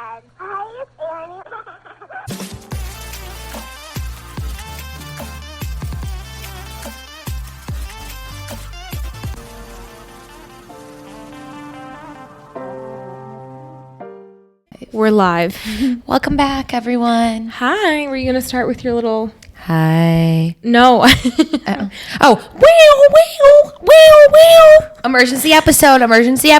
Dad. Hi, it's Annie. We're live. Welcome back, everyone. Hi. Were you going to start with your little... Hi. No. Wow. Emergency episode. Emergency.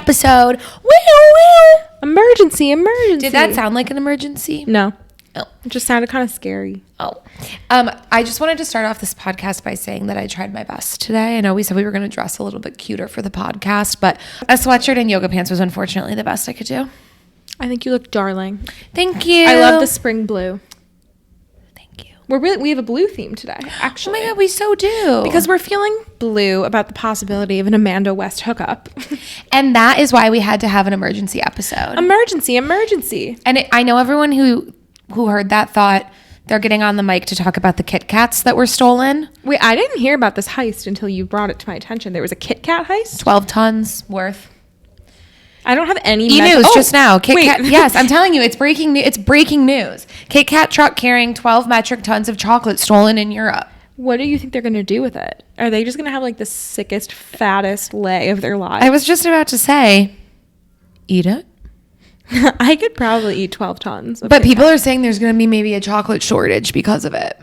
Emergency. Did that sound like an emergency? No. Oh. It just sounded kind of scary. Oh. I just wanted to start off this podcast by saying that I tried my best today. I know we said we were going to dress a little bit cuter for the podcast, but a sweatshirt and yoga pants was unfortunately the best I could do. I think you look darling. Thank you. I love the spring blue. Thank you. We have a blue theme today, actually. Oh my God, we so do. Because we're feeling blue about the possibility of an Amanda West hookup. And that is why we had to have an emergency episode. Emergency. And I know everyone who heard that thought they're getting on the mic to talk about the Kit Kats that were stolen. Wait, I didn't hear about this heist until you brought it to my attention. There was a Kit Kat heist? 12 tons worth. I don't have any E-news just now. Kit Kat. Yes, I'm telling you, it's breaking news. Kit Kat truck carrying 12 metric tons of chocolate stolen in Europe. What do you think they're going to do with it? Are they just going to have like the sickest, fattest lay of their lives? I was just about to say, eat it. I could probably eat 12 tons. But people are saying there's going to be maybe a chocolate shortage because of it.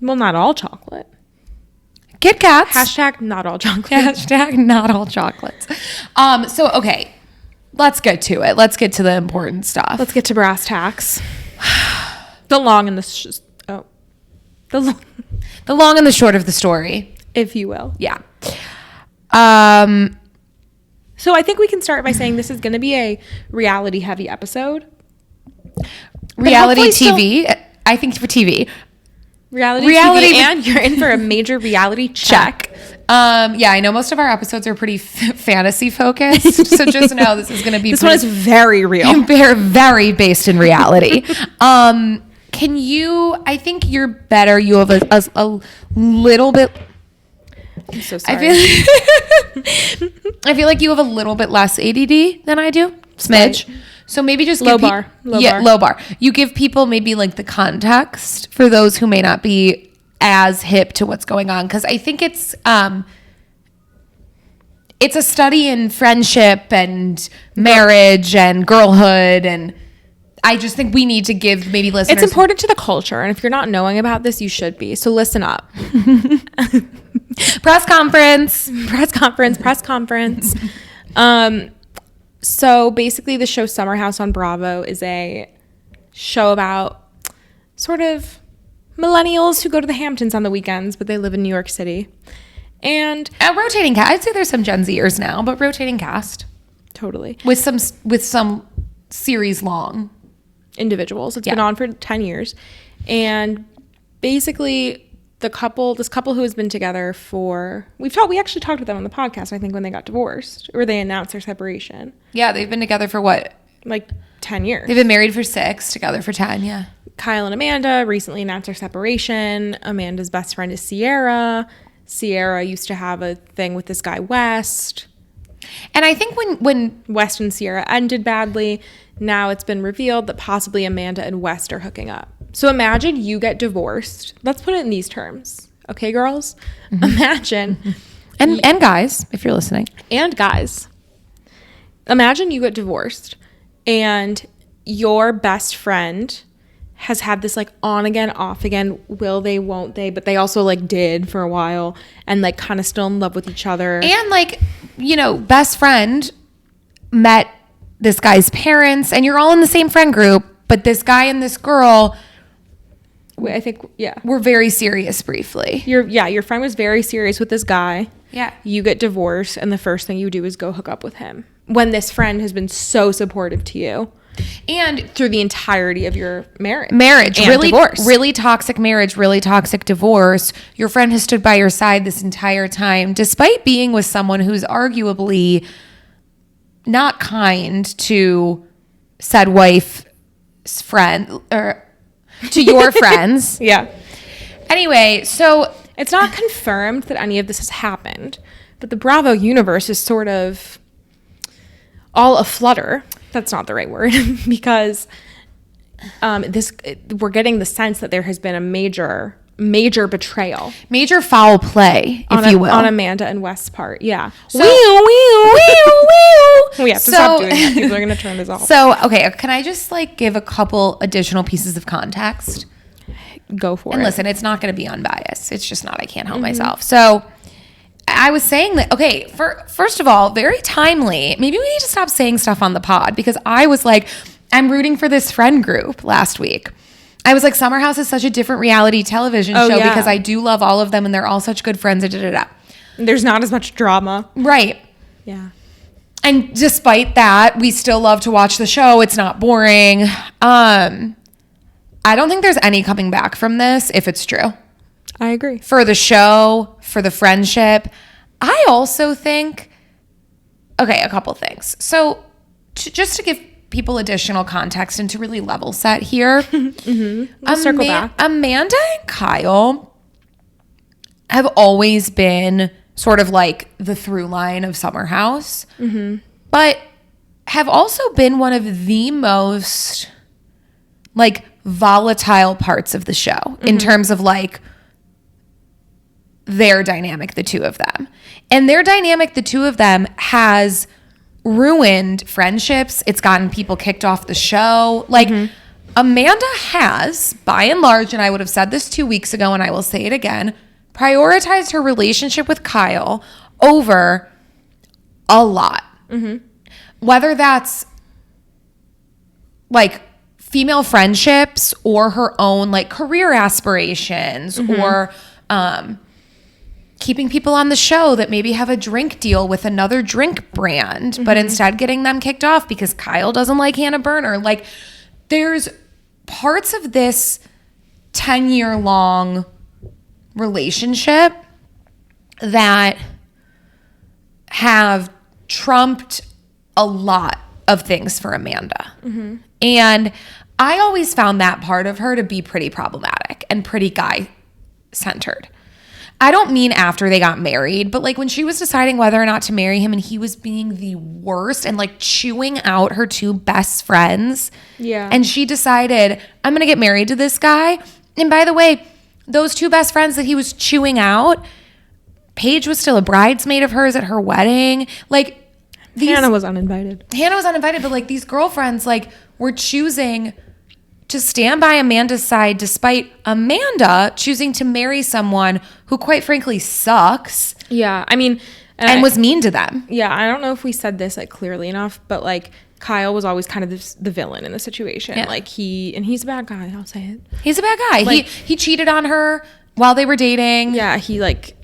Well, not all chocolate. Kit Kats. Hashtag not all chocolate. Hashtag not all chocolates. So, okay, let's get to it. Let's get to the important stuff. Let's get to brass tacks. The long and the long and the short of the story, if you will. Yeah. So I think we can start by saying this is going to be a reality heavy episode. Reality TV. I think for TV. Reality TV, and you're in for a major reality check. Yeah, I know most of our episodes are pretty fantasy focused, so just know this is going to be... This one is very real. Very based in reality. Can you... I think you're better. You have a little bit... I'm so sorry. I feel like you have a little bit less ADD than I do. Smidge. So maybe just low bar. You give people maybe like the context for those who may not be as hip to what's going on, because I think it's a study in friendship and marriage and girlhood, and I just think we need to give maybe listeners... It's important to the culture, and if you're not knowing about this, you should be. So listen up. Press conference. So basically the show Summer House on Bravo is a show about sort of millennials who go to the Hamptons on the weekends, but they live in New York City. And a rotating cast. I'd say there's some Gen Zers now, but rotating cast. Totally. With some series long individuals. It's been on for 10 years. And basically this couple who has been together for... We actually talked with them on the podcast, I think, when they got divorced, or they announced their separation. Yeah, they've been together for what? Like 10 years. They've been married for 6, together for 10, yeah. Kyle and Amanda recently announced their separation. Amanda's best friend is Sierra. Sierra used to have a thing with this guy, West. And I think when West and Sierra ended badly, now it's been revealed that possibly Amanda and West are hooking up. So imagine you get divorced. Let's put it in these terms. Okay, girls? Mm-hmm. Imagine. And guys, if you're listening. And guys. Imagine you get divorced and your best friend has had this like on again, off again, will they, won't they, but they also like did for a while and like kind of still in love with each other. And like, you know, best friend met this guy's parents and you're all in the same friend group, but this guy and this girl... I think, yeah. We're very serious briefly. Your friend was very serious with this guy. Yeah. You get divorced, and the first thing you do is go hook up with him. When this friend has been so supportive to you. And through the entirety of your marriage. And really, divorce. Really toxic marriage, really toxic divorce. Your friend has stood by your side this entire time, despite being with someone who's arguably not kind to said wife's friend, or... to your friends. Yeah. Anyway, so it's not confirmed that any of this has happened, but the Bravo universe is sort of all aflutter. That's not the right word because we're getting the sense that there has been a major betrayal, major foul play, if you will, on Amanda and West's part. Yeah. So, we have to stop doing that. People are going to turn this off. So, okay, can I just like give a couple additional pieces of context? Go for it. And listen, it's not going to be unbiased. It's just not. I can't help myself. So, I was saying that, okay, first of all, very timely. Maybe we need to stop saying stuff on the pod because I was like, I'm rooting for this friend group last week. I was like, Summer House is such a different reality television show because I do love all of them and they're all such good friends. There's not as much drama. Right. Yeah. And despite that, we still love to watch the show. It's not boring. I don't think there's any coming back from this if it's true. I agree. For the show, for the friendship. I also think, okay, a couple things. So just to give people additional context and to really level set here. We'll circle back. Amanda and Kyle have always been sort of like the through line of Summer House, but have also been one of the most like volatile parts of the show in terms of like their dynamic, the two of them. And their dynamic, the two of them, has ruined friendships. It's gotten people kicked off the show. Like Amanda has, by and large, and I would have said this 2 weeks ago and I will say it again, prioritized her relationship with Kyle over a lot. Whether that's like female friendships or her own like career aspirations or keeping people on the show that maybe have a drink deal with another drink brand, but instead getting them kicked off because Kyle doesn't like Hannah Berner. Like there's parts of this 10-year-long relationship that have trumped a lot of things for Amanda. And I always found that part of her to be pretty problematic and pretty guy-centered. I don't mean after they got married, but like when she was deciding whether or not to marry him and he was being the worst and like chewing out her two best friends. Yeah. And she decided, I'm going to get married to this guy. And by the way, those two best friends that he was chewing out, Paige was still a bridesmaid of hers at her wedding. Like Hannah was uninvited. But like these girlfriends like were choosing to stand by Amanda's side despite Amanda choosing to marry someone who quite frankly sucks. Yeah. I mean, and was mean to them. Yeah. I don't know if we said this like clearly enough, but like Kyle was always kind of the villain in the situation. Yeah. Like he's a bad guy. I'll say it. He's a bad guy. Like, he cheated on her while they were dating. Yeah. He like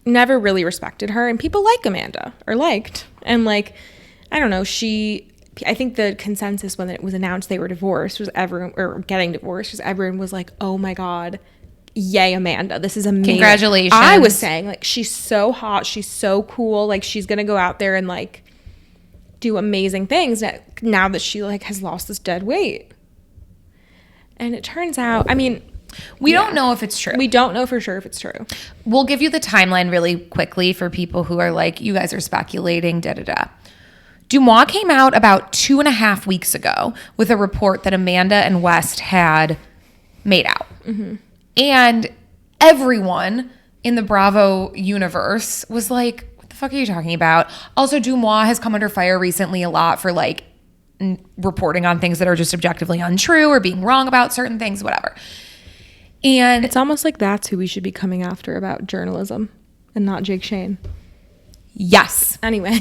never really respected her, and people like Amanda or liked. And like, I don't know, I think the consensus when it was announced they were divorced was getting divorced was everyone was like, oh my God, yay, Amanda. This is amazing. Congratulations. I was saying like, she's so hot. She's so cool. Like she's going to go out there and like do amazing things now that she like has lost this dead weight. And it turns out, I mean, we don't know if it's true. We don't know for sure if it's true. We'll give you the timeline really quickly for people who are like, you guys are speculating, da-da-da. Deuxmoi came out about 2.5 weeks ago with a report that Amanda and West had made out. And everyone in the Bravo universe was like, what the fuck are you talking about? Also, Deuxmoi has come under fire recently a lot for like reporting on things that are just objectively untrue or being wrong about certain things, whatever. And it's almost like that's who we should be coming after about journalism and not Jake Shane. Yes. Anyway.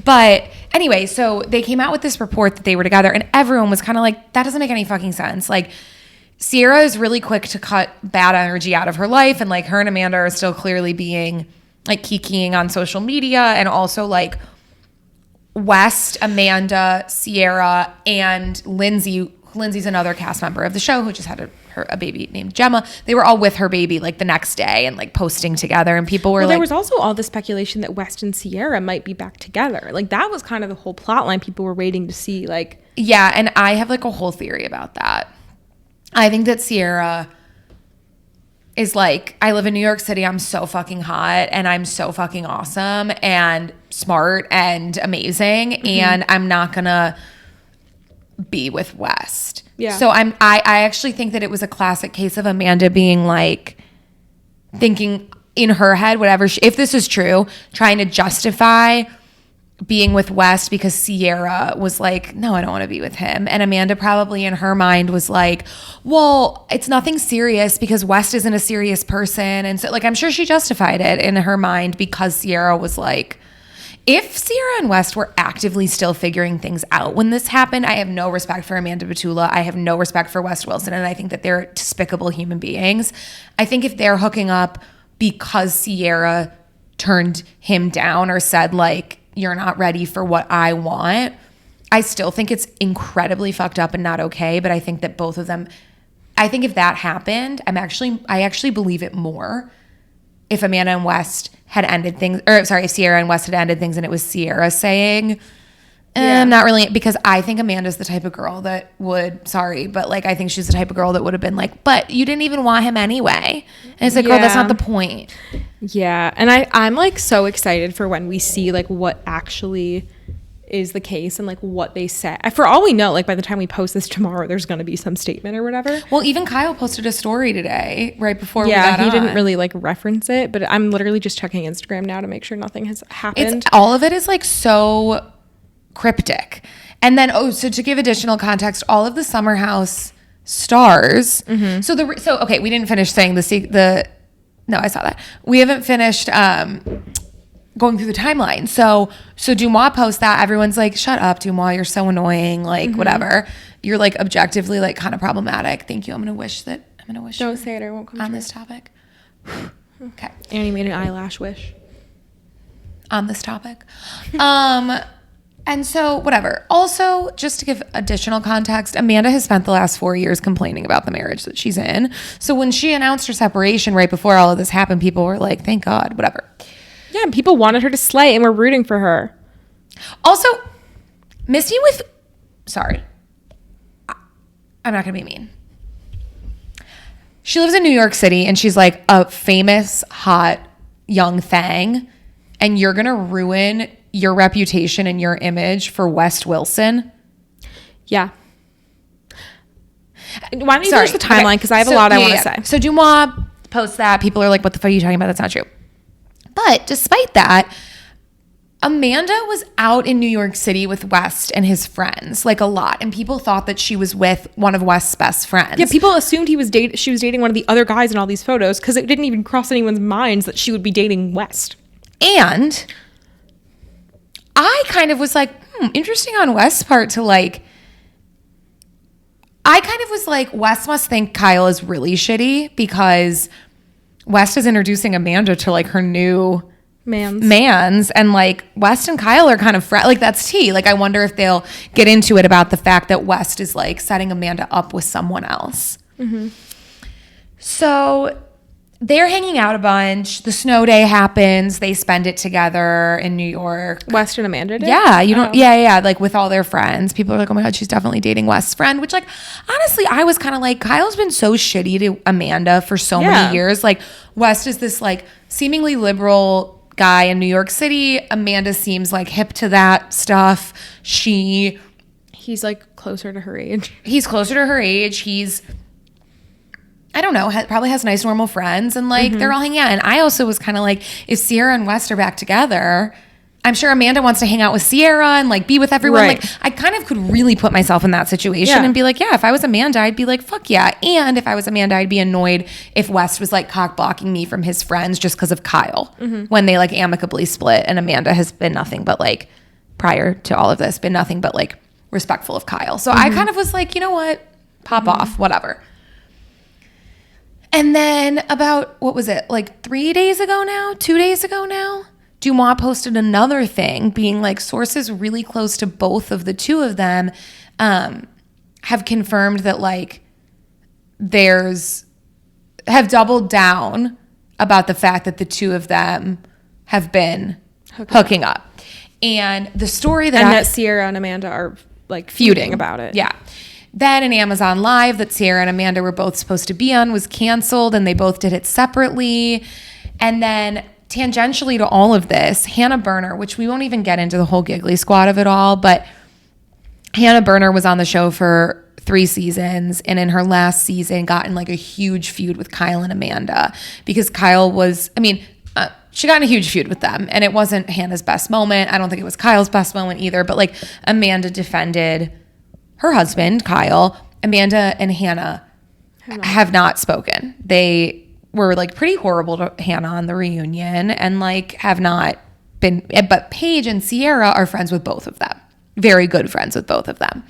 But anyway, so they came out with this report that they were together and everyone was kind of like, that doesn't make any fucking sense. Like Sierra is really quick to cut bad energy out of her life. And like her and Amanda are still clearly being like kikiing on social media. And also like West, Amanda, Sierra, and Lindsay. Lindsay's another cast member of the show who just had a baby named Gemma. They were all with her baby like the next day and like posting together, and people were like, there was also all the speculation that West and Sierra might be back together. Like that was kind of the whole plot line people were waiting to see. Like, yeah, and I have like a whole theory about that. I think that Sierra is like, I live in New York City. I'm so fucking hot and I'm so fucking awesome and smart and amazing. And I'm not gonna be with West. Yeah. So I actually think that it was a classic case of Amanda being like, thinking in her head, whatever, if this is true, trying to justify being with West because Sierra was like, no, I don't want to be with him. And Amanda probably in her mind was like, well, it's nothing serious because West isn't a serious person. And so like, I'm sure she justified it in her mind because Sierra was like, if Sierra and West were actively still figuring things out when this happened, I have no respect for Amanda Batula. I have no respect for West Wilson. And I think that they're despicable human beings. I think if they're hooking up because Sierra turned him down or said like, you're not ready for what I want, I still think it's incredibly fucked up and not okay. But I think that both of them, I think if that happened, I actually believe it more if Amanda and West had ended things, or sorry, if Sierra and West had ended things and it was Sierra saying, not really, because I think Amanda's the type of girl that would, sorry, but like I think she's the type of girl that would have been like, but you didn't even want him anyway. And it's like, girl, that's not the point. Yeah. And I'm like so excited for when we see like what actually is the case and like what they said. For all we know, like by the time we post this tomorrow, there's going to be some statement or whatever. Well, even Kyle posted a story today right before we got on. Yeah, he didn't really like reference it, but I'm literally just checking Instagram now to make sure nothing has happened. All of it is like so cryptic. And then, so to give additional context, all of the Summer House stars. So okay, we didn't finish saying no, I saw that. We haven't finished going through the timeline. So Deuxmoi posts that. Everyone's like, shut up, Deuxmoi, you're so annoying. Like, whatever. You're like objectively like kind of problematic. Thank you. I'm going to wish. Don't say it or it won't come on true. this topic. Okay. Annie made an eyelash wish. On this topic. And so whatever. Also, just to give additional context, Amanda has spent the last 4 years complaining about the marriage that she's in. So when she announced her separation right before all of this happened, people were like, thank God, whatever. Yeah, and people wanted her to slay and we're rooting for her. Also, sorry, I'm not going to be mean. She lives in New York City and she's like a famous, hot, young thing. And you're going to ruin your reputation and your image for West Wilson. Yeah. Why don't you finish the timeline? Because I have a lot I want to say. So Deuxmoi posts that. People are like, what the fuck are you talking about? That's not true. But despite that, Amanda was out in New York City with West and his friends, like a lot. And people thought that she was with one of West's best friends. Yeah, people assumed she was dating one of the other guys in all these photos because it didn't even cross anyone's minds that she would be dating West. And I kind of was like, interesting on West's part to like, I kind of was like, West must think Kyle is really shitty because West is introducing Amanda to like her new mans, and like West and Kyle are kind of like that's tea. Like I wonder if they'll get into it about the fact that West is like setting Amanda up with someone else. So they're hanging out a bunch. The snow day happens. They spend it together in New York. West and Amanda did? Yeah, yeah, like with all their friends. People are like, oh my God, she's definitely dating West's friend, which like, honestly, I was kind of like, Kyle's been so shitty to Amanda for so many years. Like West is this like seemingly liberal guy in New York City. Amanda seems like hip to that stuff. He's like closer to her age. He's closer to her age. He's, I don't know, probably has nice, normal friends, and like they're all hanging out. And I also was kind of like, if Sierra and West are back together, I'm sure Amanda wants to hang out with Sierra and like be with everyone. Right. Like I kind of could really put myself in that situation and be like, yeah, if I was Amanda, I'd be like, fuck yeah. And if I was Amanda, I'd be annoyed if West was like cock blocking me from his friends just because of Kyle when they like amicably split. And Amanda has been nothing but like, prior to all of this, been nothing but like respectful of Kyle. So I kind of was like, you know what? Pop off, whatever. And then about, what was it, like 2 days ago now, Deuxmoi posted another thing being like sources really close to both of the two of them have confirmed that like have doubled down about the fact that the two of them have been hooking up. And the story that that Sierra and Amanda are like feuding about it. Yeah. then an Amazon Live that Sierra and Amanda were both supposed to be on was canceled, and they both did it separately. And then tangentially to all of this, Hannah Berner, which we won't even get into the whole giggly squad of it all, but Hannah Berner was on the show for 3 seasons, and in her last season got in like a huge feud with Kyle and Amanda because Kyle was, she got in a huge feud with them, and it wasn't Hannah's best moment. I don't think it was Kyle's best moment either, but like Amanda defended her husband, Kyle. Amanda and Hannah have not spoken. They were like pretty horrible to Hannah on the reunion and like have not been, but Paige and Sierra are friends with both of them. Very good friends with both of them.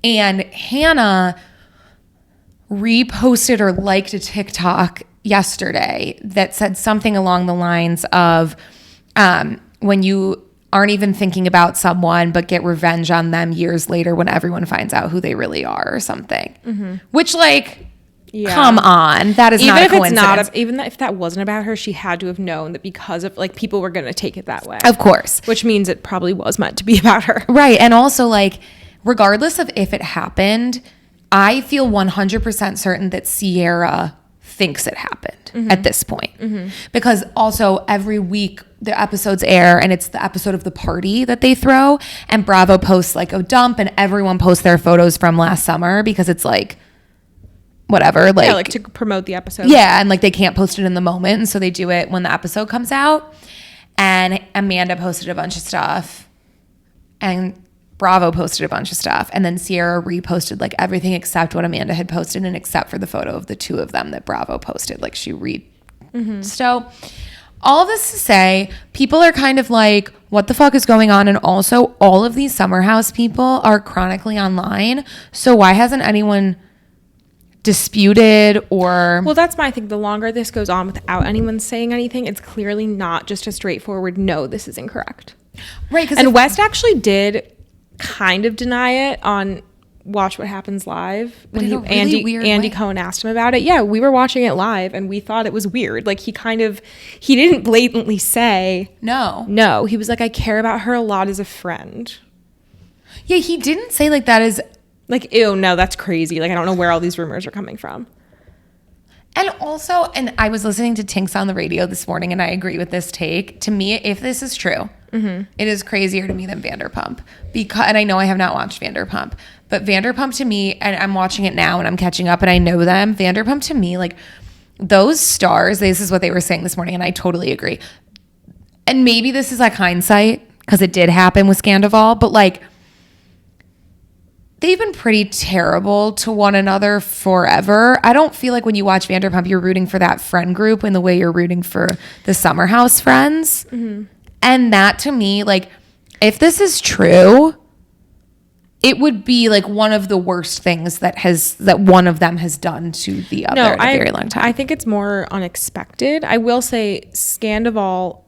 And Hannah reposted or liked a TikTok yesterday that said something along the lines of when you aren't even thinking about someone but get revenge on them years later when everyone finds out who they really are or something. Mm-hmm. Which like, come on, that is not a coincidence. Even if that wasn't about her, she had to have known that because of like people were going to take it that way. Of course. Which means it probably was meant to be about her. Right. And also like, regardless of if it happened, I feel 100% certain that Sierra thinks it happened at this point. Mm-hmm. Because also every week the episodes air and it's the episode of the party that they throw, and Bravo posts like a dump and everyone posts their photos from last summer because it's like, whatever. Like, yeah, like to promote the episode. Yeah, and like they can't post it in the moment, and so they do it when the episode comes out. And Amanda posted a bunch of stuff, and Bravo posted a bunch of stuff, and then Sierra reposted like everything except what Amanda had posted, and except for the photo of the two of them that Bravo posted. Like she So all of this to say, people are kind of like, what the fuck is going on? And also all of these Summer House people are chronically online. So why hasn't anyone disputed or... Well, that's my thing. The longer this goes on without anyone saying anything, it's clearly not just a straightforward, no, this is incorrect. Right. And West actually did kind of deny it on Watch What Happens Live when Andy Cohen asked him about it. Yeah, we were watching it live and we thought it was weird. Like he didn't blatantly say no. He was like, I care about her a lot as a friend. Yeah, he didn't say like that is like, ew, no, that's crazy. Like I don't know where all these rumors are coming from. And also, and I was listening to Tinks on the radio this morning, and I agree with this take. To me, if this is true, it is crazier to me than Vanderpump. And I know I have not watched Vanderpump, but Vanderpump to me, and I'm watching it now and I'm catching up and I know them. Vanderpump to me, like those stars, this is what they were saying this morning, and I totally agree. And maybe this is like hindsight because it did happen with Scandival, but like they've been pretty terrible to one another forever. I don't feel like when you watch Vanderpump, you're rooting for that friend group in the way you're rooting for the Summer House friends. Mm-hmm. And that to me, like, if this is true, it would be like one of the worst things that one of them has done to the other in a very long time. I think it's more unexpected. I will say Scandival,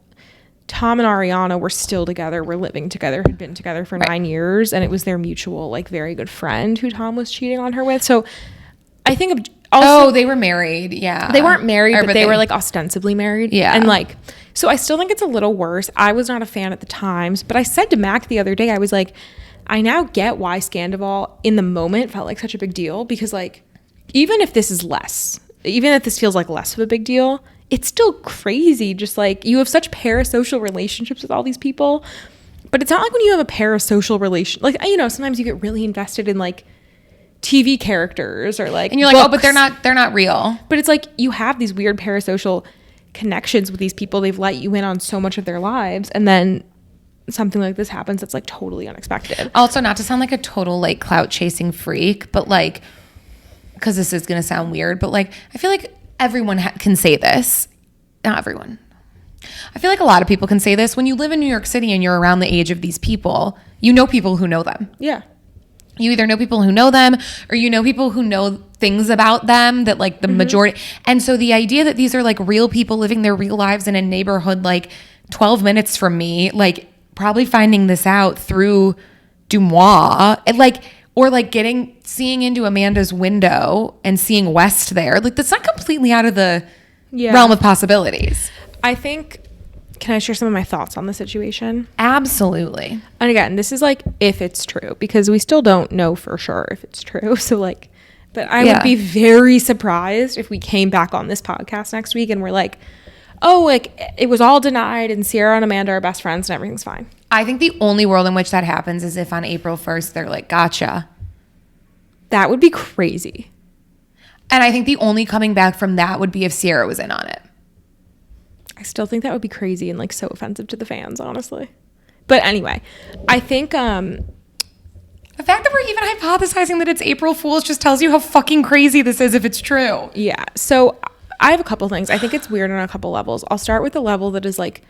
Tom and Ariana were still together, were living together, had been together for 9 years, and it was their mutual, like, very good friend who Tom was cheating on her with. So I think also... Oh, they were married, yeah. They weren't married, but they were, like, ostensibly married. Yeah. And, like, so I still think it's a little worse. I was not a fan at the times, but I said to Mac the other day, I was like, I now get why Scandival in the moment felt like such a big deal, because, like, even if this feels like less of a big deal, it's still crazy. Just like you have such parasocial relationships with all these people, but it's not like when you have a parasocial relation, like, you know, sometimes you get really invested in like TV characters or like, and you're like, books. Oh, but they're not real. But it's like you have these weird parasocial connections with these people. They've let you in on so much of their lives, and then something like this happens that's like totally unexpected. Also, not to sound like a total like clout chasing freak, but like, because this is gonna sound weird, but like I feel like everyone can say this. Not everyone. I feel like a lot of people can say this. When you live in New York City and you're around the age of these people, you know people who know them. Yeah. You either know people who know them or you know people who know things about them that like the majority. And so the idea that these are like real people living their real lives in a neighborhood like 12 minutes from me, like probably finding this out through Deuxmoi, and like, or like seeing into Amanda's window and seeing West there. Like that's not completely out of the realm of possibilities. I think can I share some of my thoughts on the situation? Absolutely. And again, this is like if it's true, because we still don't know for sure if it's true. So like, but I would be very surprised if we came back on this podcast next week and we're like, oh, like it was all denied and Sierra and Amanda are best friends and everything's fine. I think the only world in which that happens is if on April 1st they're like, gotcha. That would be crazy. And I think the only coming back from that would be if Sierra was in on it. I still think that would be crazy and like so offensive to the fans, honestly. But anyway, I think the fact that we're even hypothesizing that it's April Fool's just tells you how fucking crazy this is if it's true. Yeah. So I have a couple things. I think it's weird on a couple levels. I'll start with the level that is like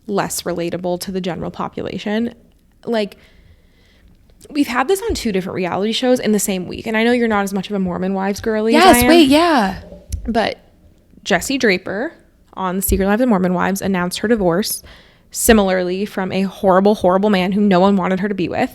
less relatable to the general population. Like, we've had this on 2 different reality shows in the same week. And I know you're not as much of a Mormon Wives girly as I am. Wait, yeah. But Jessie Draper on The Secret Lives of Mormon Wives announced her divorce, similarly from a horrible, horrible man who no one wanted her to be with.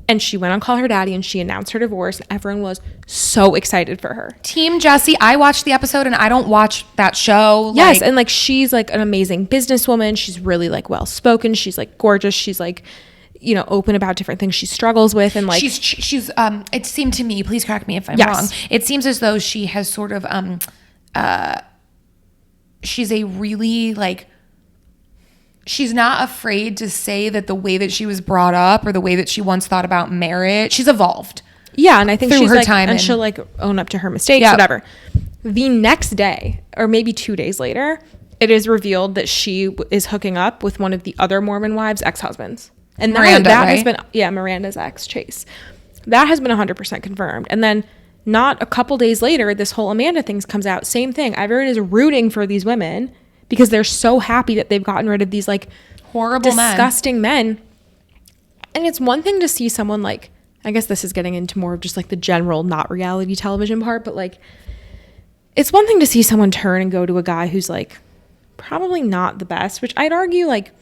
And she went on Call Her Daddy and she announced her divorce. And everyone was so excited for her. Team Jessie, I watched the episode and I don't watch that show. Yes, and like she's like an amazing businesswoman. She's really like well-spoken. She's like gorgeous. She's like, you know, open about different things she struggles with. And like she's it seemed to me, please correct me if I'm Yes. wrong. It seems as though she has sort of she's a really like, she's not afraid to say that the way that she was brought up or the way that she once thought about marriage, she's evolved. Yeah, and I think through she's her like, time and she'll like own up to her mistakes, whatever. The next day, or maybe 2 days later, it is revealed that she is hooking up with one of the other Mormon wives' ex-husbands. And Miranda, that right? has been, Miranda's ex, Chase. That has been 100% confirmed. And then not a couple days later, this whole Amanda thing comes out. Same thing. Everyone is rooting for these women because they're so happy that they've gotten rid of these like horrible, disgusting men. And it's one thing to see someone like, I guess this is getting into more of just like the general not reality television part, but like it's one thing to see someone turn and go to a guy who's like probably not the best, which I'd argue like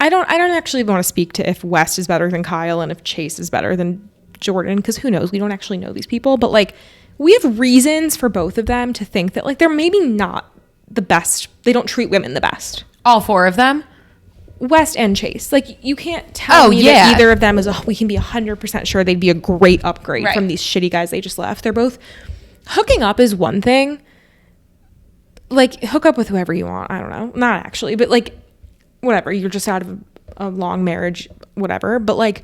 I don't actually want to speak to if West is better than Kyle and if Chase is better than Jordan, because who knows? We don't actually know these people, but like we have reasons for both of them to think that like they're maybe not the best. They don't treat women the best. All 4 of them? West and Chase. Like you can't tell me that either of them we can be 100% sure they'd be a great upgrade from these shitty guys they just left. They're both hooking up is one thing. Like hook up with whoever you want. I don't know. Not actually, but like whatever. You're just out of a long marriage, whatever. But like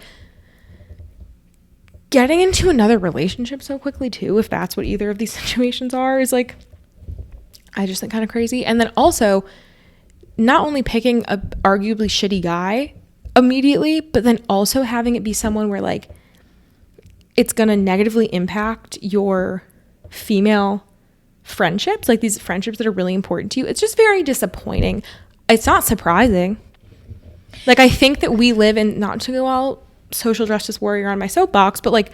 getting into another relationship so quickly too, if that's what either of these situations are, is like, I just think kind of crazy. And then also not only picking a arguably shitty guy immediately, but then also having it be someone where like it's going to negatively impact your female friendships, like these friendships that are really important to you. It's just very disappointing. It's not surprising. Like I think that we live in, not to go all social justice warrior on my soapbox, but like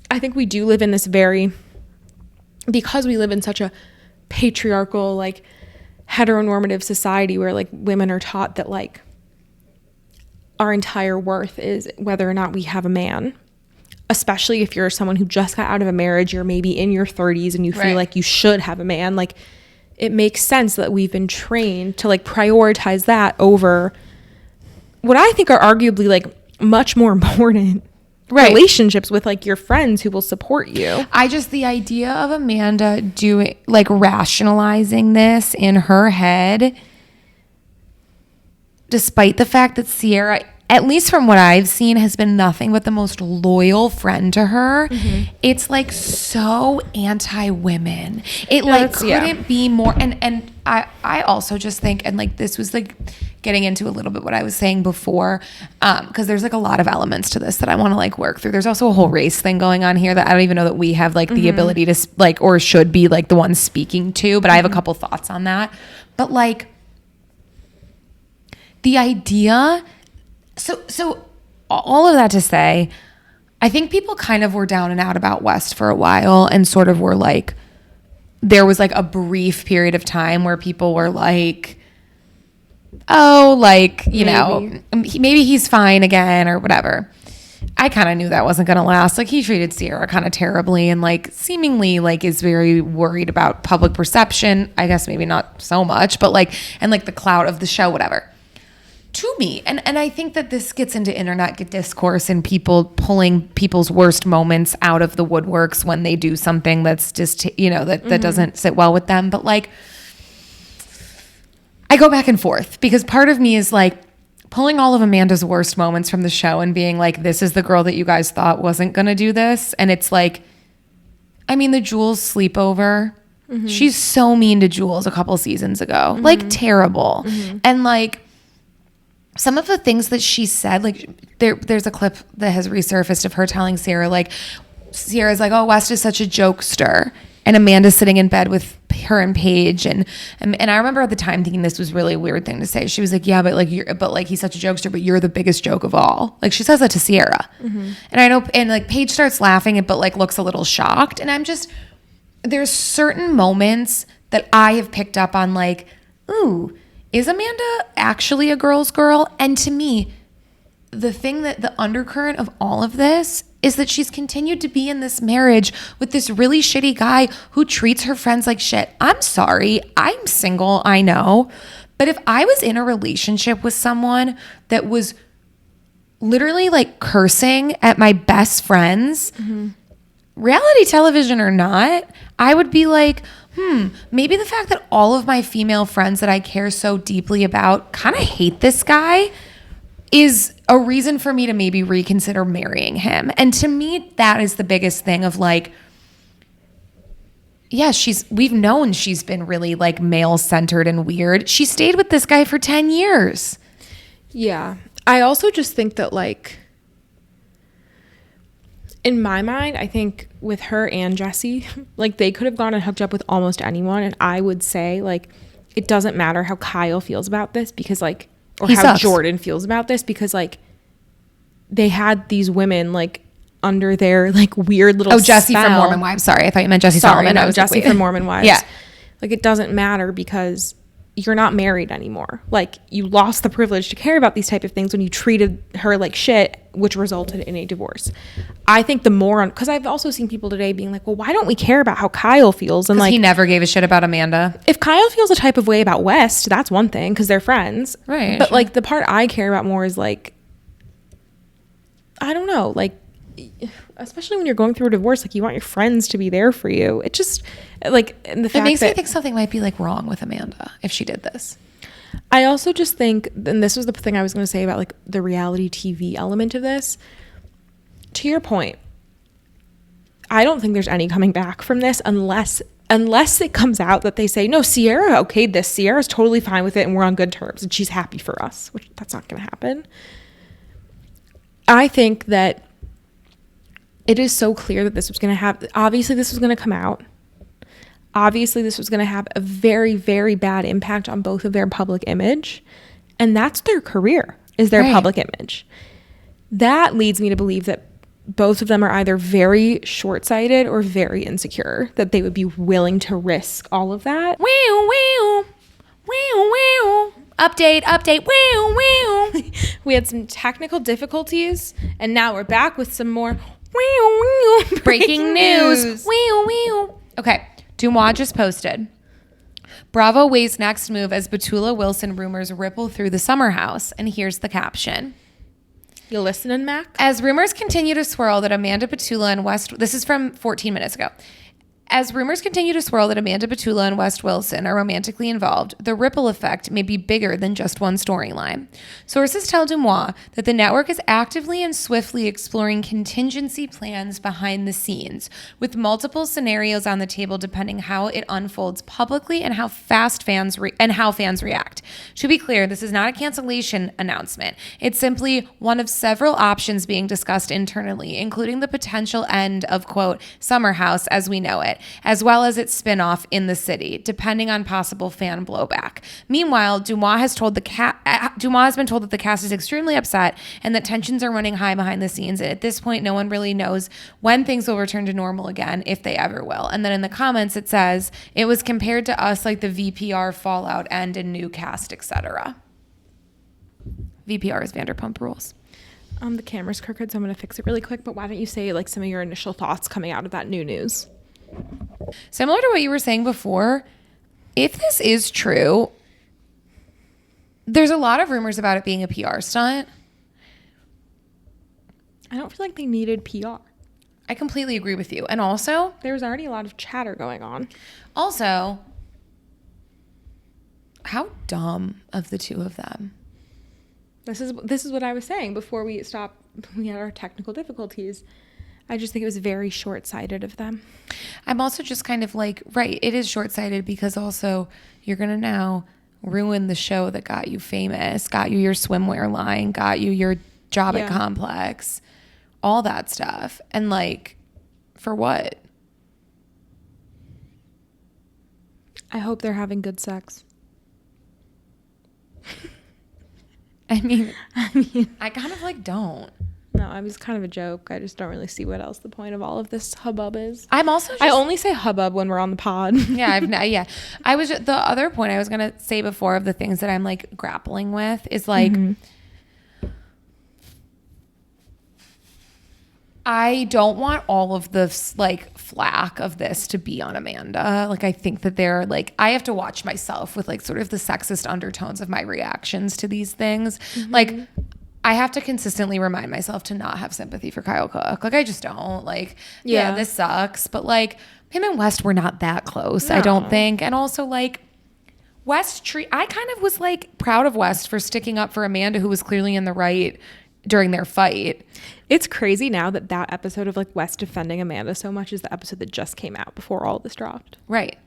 I think we do live in this because we live in such a patriarchal like heteronormative society where like women are taught that like our entire worth is whether or not we have a man, especially if you're someone who just got out of a marriage, you're maybe in your 30s and you feel like you should have a man. Like it makes sense that we've been trained to like prioritize that over what I think are arguably like much more important relationships with like your friends who will support you. The idea of Amanda doing like rationalizing this in her head, despite the fact that Sierra, at least from what I've seen, has been nothing but the most loyal friend to her. It's like so anti-women. It like couldn't be more. And I also just think, and like this was like getting into a little bit what I was saying before, because there's like a lot of elements to this that I want to like work through. There's also a whole race thing going on here that I don't even know that we have like the ability to like, or should be like the ones speaking to, but I have a couple thoughts on that. But like the idea, so all of that to say, I think people kind of were down and out about West for a while and sort of were like, there was like a brief period of time where people were like, oh, like, you know, maybe he's fine again or whatever. I kind of knew that wasn't going to last. Like, he treated Sierra kind of terribly and, like, seemingly, like, is very worried about public perception. I guess maybe not so much, but, like, and, like, the clout of the show, whatever. To me, and I think that this gets into internet discourse and people pulling people's worst moments out of the woodworks when they do something that's just, you know, that doesn't sit well with them. But, like, I go back and forth because part of me is, like, pulling all of Amanda's worst moments from the show and being like, this is the girl that you guys thought wasn't going to do this. And it's like, I mean, the Jules sleepover, she's so mean to Jules a couple seasons ago, like terrible. And like some of the things that she said, like there's a clip that has resurfaced of her telling Sarah, like, Sierra's like, oh, West is such a jokester. And Amanda's sitting in bed with her and Paige, and I remember at the time thinking this was really a weird thing to say. She was like, "Yeah, but like he's such a jokester, but you're the biggest joke of all." Like she says that to Sierra, and I know, and like Paige starts laughing, but like looks a little shocked, and I'm just there's certain moments that I have picked up on, like, ooh, is Amanda actually a girl's girl? And to me, the thing that the undercurrent of all of this is that she's continued to be in this marriage with this really shitty guy who treats her friends like shit. I'm sorry. I'm single, I know. But if I was in a relationship with someone that was literally like cursing at my best friends, reality television or not, I would be like, maybe the fact that all of my female friends that I care so deeply about kind of hate this guy is a reason for me to maybe reconsider marrying him. And to me, that is the biggest thing of like, yeah, we've known she's been really like male centered and weird. She stayed with this guy for 10 years. Yeah. I also just think that, like, in my mind, I think with her and Jesse, like, they could have gone and hooked up with almost anyone. And I would say, like, it doesn't matter how Kyle feels about this because, like, or he how sucks. Jordan feels about this because, like, they had these women, like, under their, like, weird little Jesse spell. from Mormon Wives. Sorry, I thought you meant Jesse Sorry, Solomon. no, Jesse from Mormon Wives. Yeah. Like, it doesn't matter because you're not married anymore. Like, you lost the privilege to care about these type of things when you treated her like shit, which resulted in a divorce. I think the more, because I've also seen people today being like, well, why don't we care about how Kyle feels? And like, he never gave a shit about Amanda. if Kyle feels a type of way about West, that's one thing because they're friends. Right. But like the part I care about more is like, I don't know, like, especially when you're going through a divorce, like you want your friends to be there for you. It just like, and the fact It makes that me think something might be like wrong with Amanda if she did this. I also just think, and this was the thing I was going to say about like the reality TV element of this, to your point, I don't think there's any coming back from this unless it comes out that they say, no, Sierra okayed this. Sierra's totally fine with it and we're on good terms and she's happy for us, which that's not going to happen. I think that it is so clear that this was going to have, obviously this was going to come out. Obviously this was going to have a very, very bad impact on both of their public image. And that's their career, is their public image. That leads me to believe that both of them are either very short-sighted or very insecure, that they would be willing to risk all of that. Update. We had some technical difficulties, and now we're back with some more Breaking news. Okay, Deuxmoi just posted. Bravo weighs next move as Batula Wilson rumors ripple through the summer house. And here's the caption. You listening, Mac? As rumors continue to swirl that Amanda Batula and West... This is from 14 minutes ago. As rumors continue to swirl that Amanda Batula and West Wilson are romantically involved, the ripple effect may be bigger than just one storyline. Sources tell Deuxmoi that the network is actively and swiftly exploring contingency plans behind the scenes, with multiple scenarios on the table depending how it unfolds publicly and how fans react. To be clear, this is not a cancellation announcement. It's simply one of several options being discussed internally, including the potential end of, quote, Summer House as we know it, as well as its spin-off in the city, depending on possible fan blowback. Meanwhile, Deuxmoi has been told that the cast is extremely upset and that tensions are running high behind the scenes. And at this point, no one really knows when things will return to normal again, if they ever will. And then in the comments, it says, it was compared to us like the VPR fallout end and new cast, etc. VPR is Vanderpump Rules. The camera's crooked, so I'm gonna fix it really quick. But why don't you say like some of your initial thoughts coming out of that new news? Similar to what you were saying before, if this is true, there's a lot of rumors about it being a PR stunt. I don't feel like they needed PR. I completely agree with you. And also, There was already a lot of chatter going on. also, how dumb of the two of them. This is what I was saying before we stopped. We had our technical difficulties. I just think it was very short-sighted of them. I'm also just kind of like, right, it is short-sighted because also you're going to now ruin the show that got you famous, got you your swimwear line, got you your job at Complex, all that stuff. And like, for what? I hope they're having good sex. I mean, I kind of like don't. No, I was kind of a joke. I just don't really see what else the point of all of this hubbub is. I'm also just, I only say hubbub when we're on the pod. yeah. I was the other point I was going to say before of the things that I'm like grappling with is like, I don't want all of this like flack of this to be on Amanda. Like, I think that they're like, I have to watch myself with like sort of the sexist undertones of my reactions to these things. Like, I have to consistently remind myself to not have sympathy for Kyle Cook. Like, I just don't. Like, yeah, this sucks. But like, him and West were not that close, I don't think. And also like, I kind of was like proud of West for sticking up for Amanda, who was clearly in the right during their fight. It's crazy now that episode of like West defending Amanda so much is the episode that just came out before all this dropped. Right.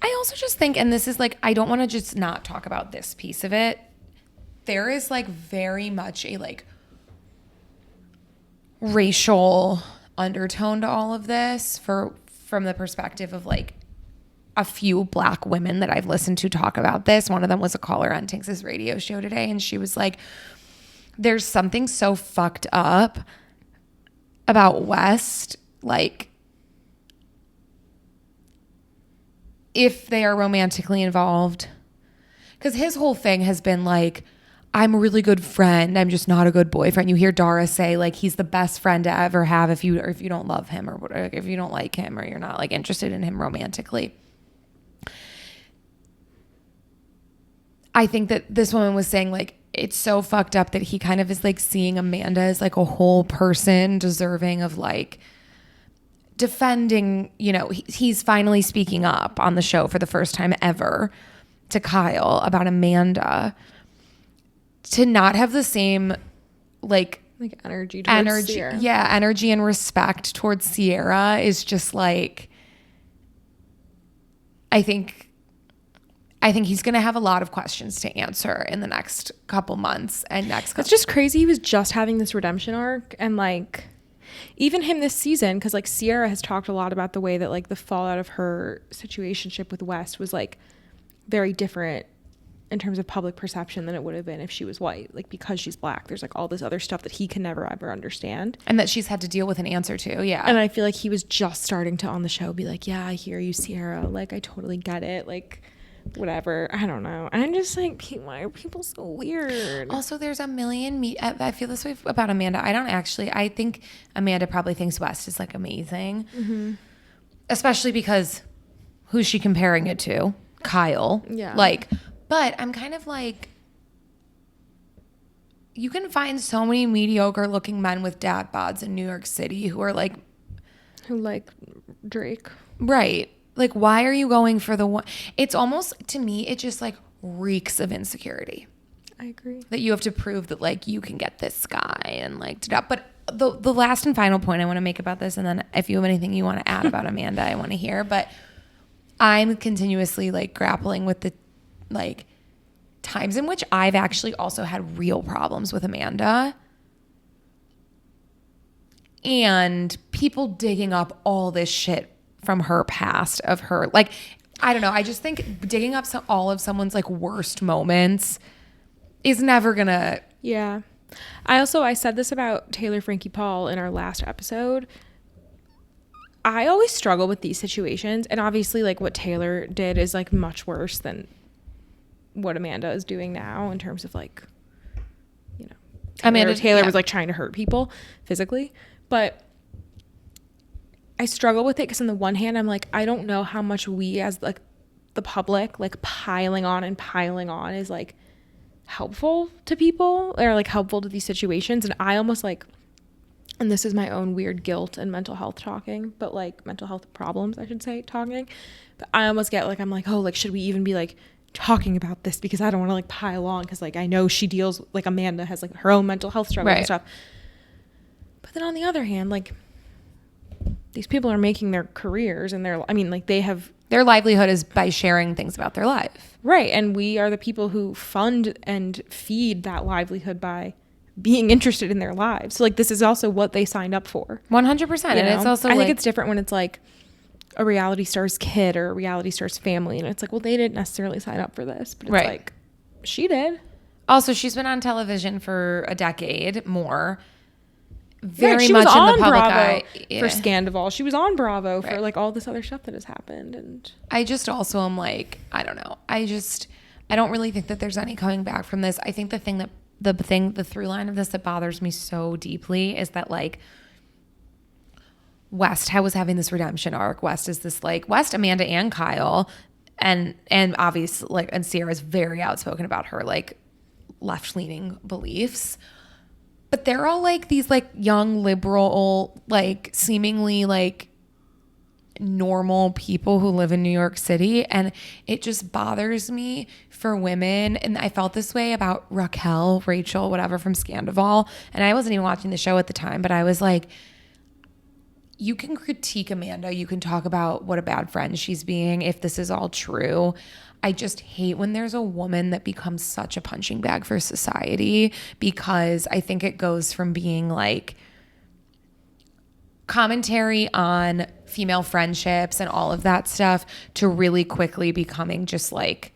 I also just think, and this is like, I don't want to just not talk about this piece of it. There is like very much a like racial undertone to all of this from the perspective of like a few Black women that I've listened to talk about this. One of them was a caller on Tinx's radio show today, and she was like, there's something so fucked up about West, like, if they are romantically involved. Because his whole thing has been like, I'm a really good friend, I'm just not a good boyfriend. You hear Dara say like he's the best friend to ever have if you don't love him or whatever, if you don't like him or you're not like interested in him romantically. I think that this woman was saying like, it's so fucked up that he kind of is like seeing Amanda as like a whole person deserving of like defending, you know, he's finally speaking up on the show for the first time ever to Kyle about Amanda. To not have the same like energy towards Sierra. Yeah, energy and respect towards Sierra is just like, I think he's going to have a lot of questions to answer in the next couple months and It's just crazy. He was just having this redemption arc, and like even him this season, because like Sierra has talked a lot about the way that like the fallout of her situationship with West was like very different in terms of public perception than it would have been if she was white. Like, because she's Black, there's like all this other stuff that he can never ever understand, and that she's had to deal with and answer to. Yeah. And I feel like he was just starting to on the show be like, yeah, I hear you, Sierra, like I totally get it, like whatever. I don't know. I'm just like, why are people so weird? Also, there's a million I feel this way about Amanda. I think Amanda probably thinks West is like amazing, especially because who's she comparing it to? Kyle. Yeah. Like, but I'm kind of like, you can find so many mediocre looking men with dad bods in New York City who like Drake. Right. Like, why are you going for the one? It's almost, to me, it just like reeks of insecurity. I agree. That you have to prove that like you can get this guy and like, but the last and final point I want to make about this, and then if you have anything you want to add about Amanda, I want to hear, but I'm continuously like grappling with the like times in which I've actually also had real problems with Amanda. And people digging up all this shit from her past of her, like, I don't know. I just think digging up all of someone's like worst moments is never gonna. Yeah. I said this about Taylor Frankie Paul in our last episode. I always struggle with these situations, and obviously like what Taylor did is like much worse than what Amanda is doing now in terms of like, you know, Taylor was like trying to hurt people physically. But I struggle with it because on the one hand, I'm like, I don't know how much we as like the public, like piling on is like helpful to people or like helpful to these situations. And I almost like, and this is my own weird guilt and mental health talking, but like mental health problems, I should say, talking. But I almost get like, I'm like, oh, like, should we even be like talking about this? Because I don't want to like pile on because like I know she deals, like Amanda has like her own mental health struggles and stuff. But then on the other hand, like these people are making their careers and their livelihood is by sharing things about their life. Right. And we are the people who fund and feed that livelihood by being interested in their lives. So like this is also what they signed up for. 100%. And it's also I think it's different when it's like a reality star's kid or a reality star's family. And it's like, well, they didn't necessarily sign up for this. But it's like, she did. Also, she's been on television for a decade more. Very much in the public eye for Scandival. She was on Bravo for like all this other stuff that has happened. And I just also am like, I don't know. I don't really think that there's any coming back from this. I think the through line of this that bothers me so deeply is that like West was having this redemption arc. West is this like Amanda and Kyle and obviously like, and Sierra's very outspoken about her like left-leaning beliefs. But they're all like these like young liberal, like seemingly like normal people who live in New York City. And it just bothers me for women. And I felt this way about Rachel, whatever, from Scandival. And I wasn't even watching the show at the time, but I was like, you can critique Amanda. You can talk about what a bad friend she's being if this is all true. I just hate when there's a woman that becomes such a punching bag for society, because I think it goes from being like commentary on female friendships and all of that stuff to really quickly becoming just like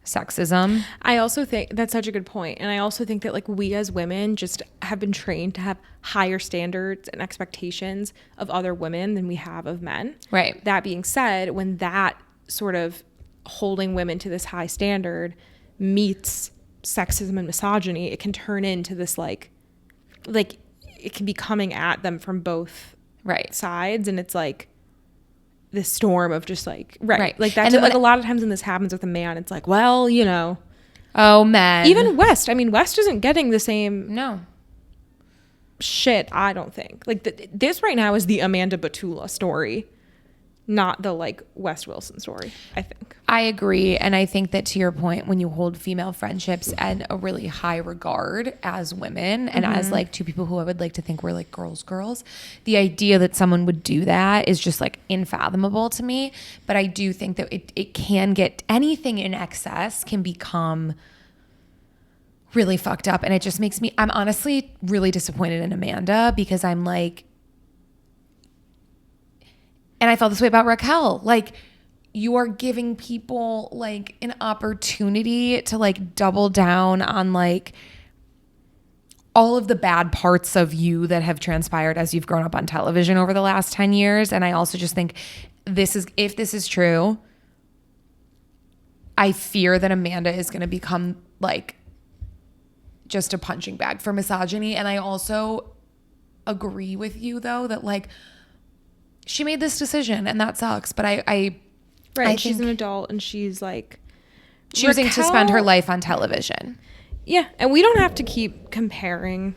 sexism. I also think that's such a good point. And I also think that like we as women just have been trained to have higher standards and expectations of other women than we have of men. Right. That being said, when that sort of holding women to this high standard meets sexism and misogyny, it can turn into this like it can be coming at them from both sides, and it's like this storm of just like like that's like a lot of times when this happens with a man, it's like, well, you know, men, even West isn't getting the same shit, I don't think. Like this right now is the Amanda Batula story, not the like West Wilson story, I think. I agree. And I think that to your point, when you hold female friendships in a really high regard as women and as like two people who I would like to think were like girls, the idea that someone would do that is just like unfathomable to me. But I do think that it can get, anything in excess can become really fucked up. And it just makes me, I'm honestly really disappointed in Amanda, because I'm like, and I felt this way about Raquel. Like, you are giving people like an opportunity to like double down on like all of the bad parts of you that have transpired as you've grown up on television over the last 10 years. And I also just think if this is true, I fear that Amanda is going to become like just a punching bag for misogyny. And I also agree with you though, that like, she made this decision and that sucks, but I she's an adult and she's like choosing to spend her life on television. Yeah, and we don't have to keep comparing.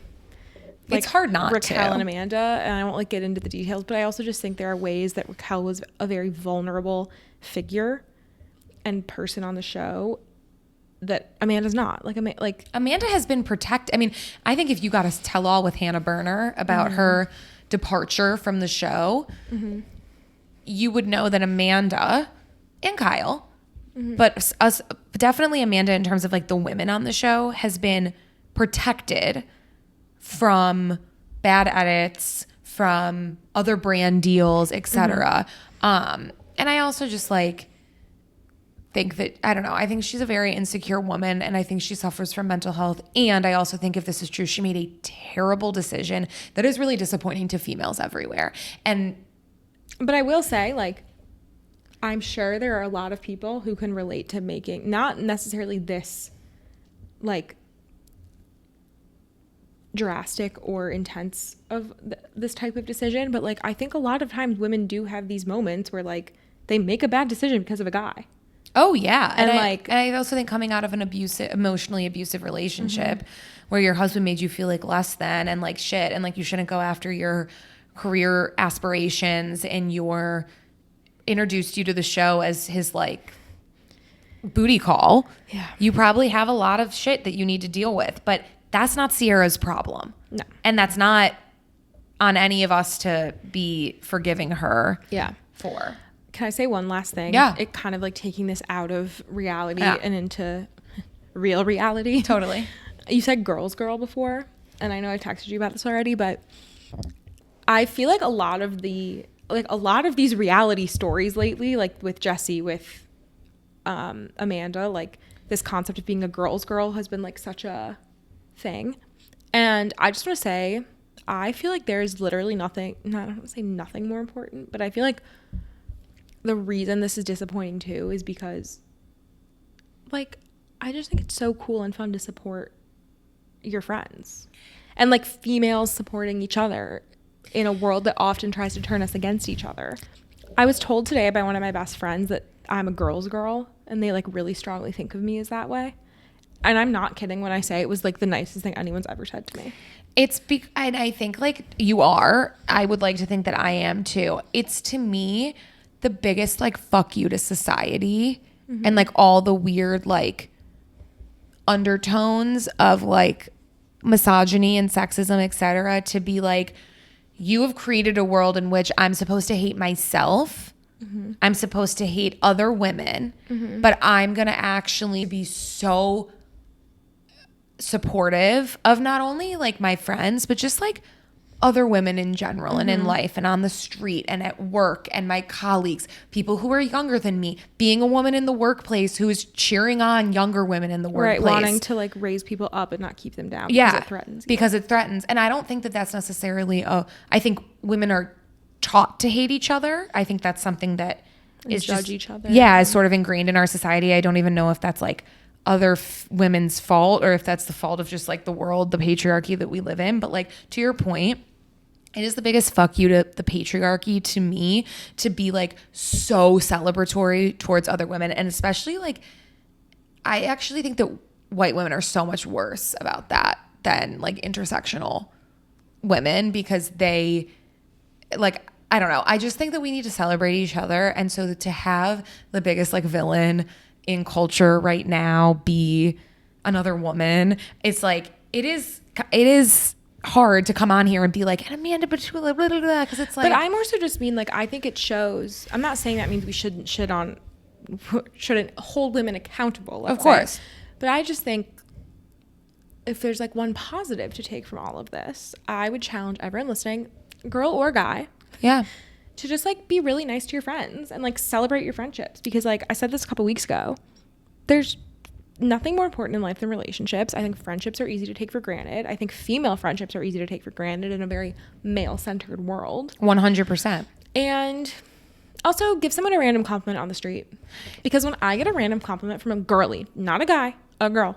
Like, it's hard not Raquel to. and Amanda, and I won't like get into the details, but I also just think there are ways that Raquel was a very vulnerable figure and person on the show that Amanda's not. Like Amanda has been protected. I mean, I think if you got a tell-all with Hannah Berner about her departure from the show, you would know that Amanda and Kyle, but us, definitely Amanda in terms of like the women on the show, has been protected from bad edits, from other brand deals, etc. And I also just like think that, I don't know, I think she's a very insecure woman, and I think she suffers from mental health. And I also think if this is true, she made a terrible decision that is really disappointing to females everywhere. But I will say, like, I'm sure there are a lot of people who can relate to making, not necessarily this, like, drastic or intense of this type of decision, but like I think a lot of times women do have these moments where like they make a bad decision because of a guy. Oh yeah. And I also think coming out of an emotionally abusive relationship where your husband made you feel like less than and like shit and like you shouldn't go after your career aspirations and introduced you to the show as his like booty call. Yeah. You probably have a lot of shit that you need to deal with, but that's not Sierra's problem. No. And that's not on any of us to be forgiving her for. Can I say one last thing? Yeah. It kind of like taking this out of reality Yeah. and into real reality. Totally. You said girls girl before, and I know I texted you about this already, but I feel like a lot of these reality stories lately, like with Jessie, with Amanda, like this concept of being a girl's girl has been like such a thing. And I just want to say, I feel like there's literally nothing, I don't want to say nothing more important, but I feel like the reason this is disappointing too is because like I just think it's so cool and fun to support your friends and like females supporting each other in a world that often tries to turn us against each other. I was told today by one of my best friends that I'm a girl's girl, and they like really strongly think of me as that way. And I'm not kidding when I say it was like the nicest thing anyone's ever said to me. And I think like you are. I would like to think that I am too. It's to me the biggest like fuck you to society and like all the weird like undertones of like misogyny and sexism, etc. To be like, you have created a world in which I'm supposed to hate myself. I'm supposed to hate other women, but I'm going to actually be so supportive of not only like my friends, but just like other women in general and in life and on the street and at work and my colleagues, people who are younger than me, being a woman in the workplace who is cheering on younger women in the workplace. Right, wanting to like raise people up and not keep them down because it threatens you. Because it threatens. And I don't think that that's necessarily, I think women are taught to hate each other. I think that's something that is judge just, each other. Yeah, is sort of ingrained in our society. I don't even know if that's like other women's fault or if that's the fault of just like the world, the patriarchy that we live in. But like to your point, it is the biggest fuck you to the patriarchy to me to be like so celebratory towards other women. And especially like, I actually think that white women are so much worse about that than like intersectional women because they like, I don't know. I just think that we need to celebrate each other. And so to have the biggest like villain in culture right now be another woman, it's like, it is hard to come on here and be like, Amanda Batula, blah, blah, blah, because it's like. But I more so just mean like, I think it shows, I'm not saying that means we shouldn't hold women accountable. Of course. Say. But I just think if there's like one positive to take from all of this, I would challenge everyone listening, girl or guy. Yeah. To just like be really nice to your friends and like celebrate your friendships. Because like I said this a couple weeks ago, there's nothing more important in life than relationships. I think friendships are easy to take for granted. I think female friendships are easy to take for granted in a very male-centered world. 100%. And also give someone a random compliment on the street. Because when I get a random compliment from a girly, not a guy, a girl,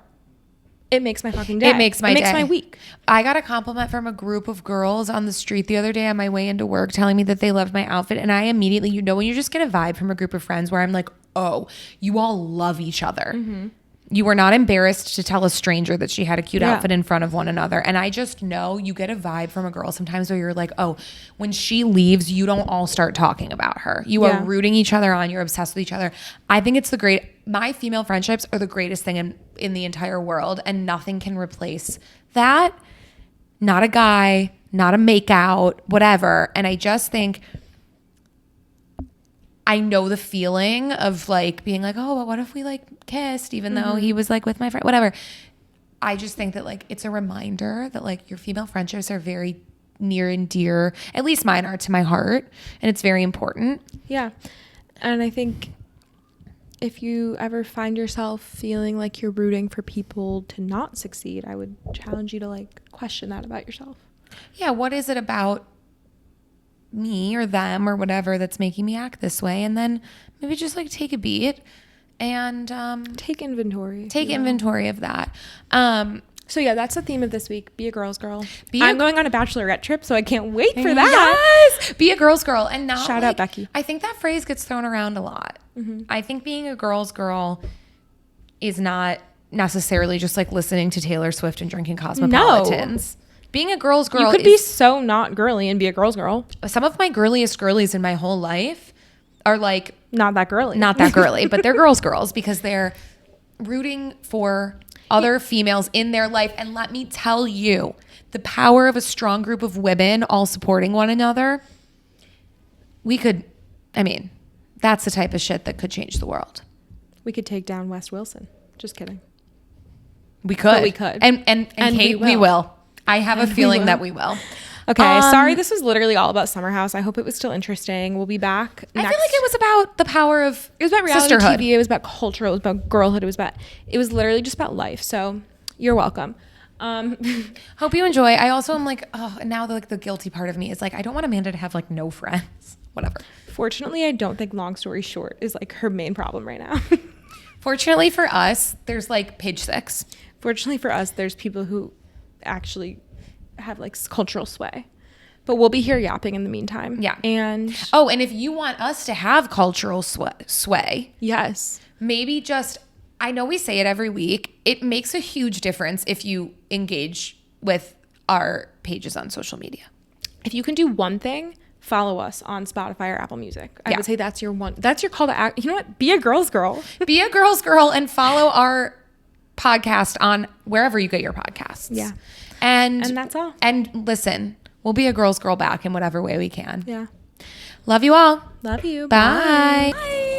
it makes my fucking day. It makes my week. I got a compliment from a group of girls on the street the other day on my way into work telling me that they loved my outfit. And I immediately, you know, when you just get a vibe from a group of friends where I'm like, oh, you all love each other. You were not embarrassed to tell a stranger that she had a cute outfit in front of one another. And I just know you get a vibe from a girl sometimes where you're like, oh, when she leaves, you don't all start talking about her. You are rooting each other on. You're obsessed with each other. I think it's my female friendships are the greatest thing in the entire world. And nothing can replace that. Not a guy, not a makeout, whatever. And I just think I know the feeling of like being like, oh, but what if we like kissed even though he was like with my friend, whatever. I just think that like it's a reminder that like your female friendships are very near and dear, at least mine are, to my heart, and it's very important. Yeah. And I think if you ever find yourself feeling like you're rooting for people to not succeed, I would challenge you to like question that about yourself. Yeah, what is it about me or them or whatever that's making me act this way? And then maybe just like take a beat and take inventory. Take inventory of that. So yeah, that's the theme of this week. Be a girl's girl. Be a- I'm going on a bachelorette trip, so I can't wait for that. Yes, be a girl's girl, and not Shout out Becky. I think that phrase gets thrown around a lot. I think being a girl's girl is not necessarily just like listening to Taylor Swift and drinking Cosmopolitans. Being a girl's girl, You could be so not girly and be a girl's girl. some of my girliest girlies in my whole life are like Not that girly. not that girly, but they're girls because they're rooting for other females in their life. And let me tell you, the power of a strong group of women all supporting one another, that's the type of shit that could change the world. We could take down Wes Wilson. Just kidding. We could. But we could. And Kate, we will. I have a feeling will. that we will. Okay, sorry this was literally all about Summer House. I hope it was still interesting. We'll be back I feel like it was about the power of It was about reality sisterhood. TV. It was about culture. It was about girlhood. It was literally just about life. So you're welcome. Hope you enjoy. I also am like, oh, and now the guilty part of me is like, I don't want Amanda to have like no friends. Whatever. Fortunately, I don't think long story short is like her main problem right now. Fortunately for us, there's like page 6. Fortunately for us, there's people who actually have like cultural sway. But we'll be here yapping in the meantime. Yeah. And Oh, and if you want us to have cultural sway, yes. maybe just, I know we say it every week, it makes a huge difference if you engage with our pages on social media. If you can do one thing, follow us on Spotify or Apple Music. I Yeah. would say that's your call to act. You know what? Be a girl's girl. Be a girl's girl and follow our podcast on wherever you get your podcasts. Yeah. And that's all. And listen, we'll be a girl's girl back in whatever way we can. Yeah. Love you all. Love you. Bye. Bye.